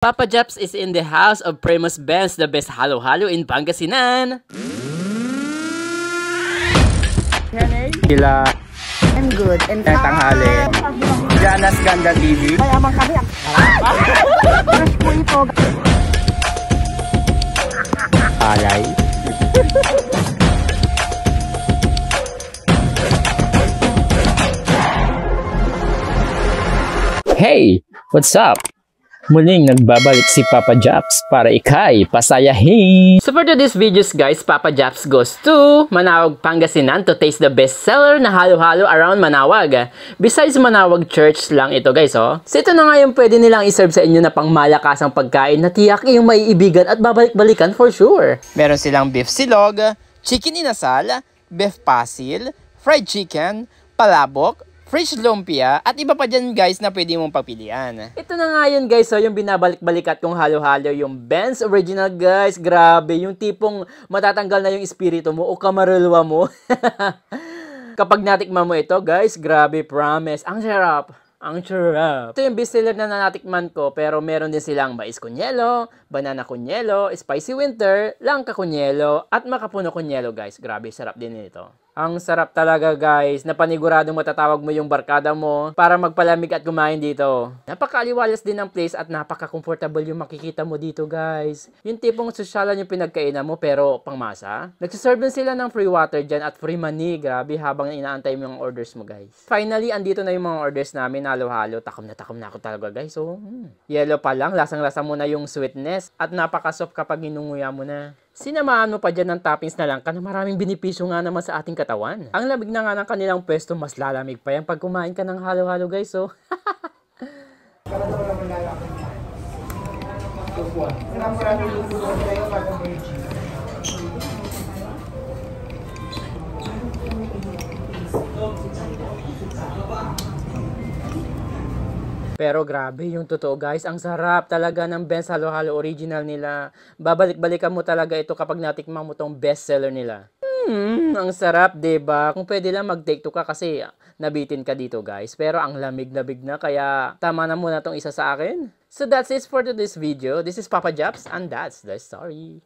Papa Japs is in the house of Primus Benz, the best halo-halo in Pangasinan. Sila I'm good. And tanghali. Janas Ganda TV. mayaman kami. Crush po ito. Alay. Hey! What's up? Muling nagbabalik si Papa Japs para ikay pasayahin. So for today's videos guys, Papa Japs goes to Manawag, Pangasinan to taste the best seller na halo-halo around Manawag. Besides Manawag Church lang ito guys, oh. So ito na nga yung pwede nilang iserve sa inyo na pangmalakasang pagkain na tiyak yung maiibigan at babalik-balikan for sure. Meron silang beef silog, chicken inasal, beef pasil, fried chicken, palabok, fresh lumpia, at iba pa dyan guys na pwede mong papilian. Ito na nga yun guys, so yung binabalik-balikat kong halo-halo, yung Benz Original guys, grabe, yung tipong matatanggal na yung espiritu mo o kamarulwa mo. Kapag natikman mo ito guys, grabe, promise, ang sarap. Ang sarap. Ito yung bestseller na natikman ko, pero meron din silang mais kunyelo, banana kunyelo, spicy winter, langka kunyelo, at makapuno kunyelo guys. Grabe, sarap din ito. Ang sarap talaga guys, na paniguradong matatawag mo yung barkada mo para magpalamig at kumain dito. Napakaaliwalas din ng place at napaka-comfortable yung makikita mo dito guys. Yung tipong sosyalan yung pinagkainan mo pero pangmasa. Nagsiserve din sila ng free water dyan at free money. Grabe habang inaantay mo yung orders mo guys. Finally, andito na yung mga orders namin. Halo-halo. Takom na ako talaga guys. So, yellow pa lang. Lasang-lasa mo na yung sweetness at napaka-soft kapag inunguya mo na. Sinamahan mo pa dyan ng toppings na lang ka na maraming benepisyo nga naman sa ating katawan. Ang lamig na nga ng kanilang pwesto, mas lalamig pa yan pag kumain ka ng halo-halo guys. So, pero grabe yung totoo guys, ang sarap talaga ng Benz halo-halo original nila. Babalik-balikan mo talaga ito kapag natikman mo tong bestseller nila. Ang sarap, 'di ba? Kung pwede lang mag-take 2 ka kasi nabitin ka dito guys. Pero ang lamig-lamig na kaya tama na muna tong isa sa akin. So that's it for today's video. This is Papa Japs and that's the story.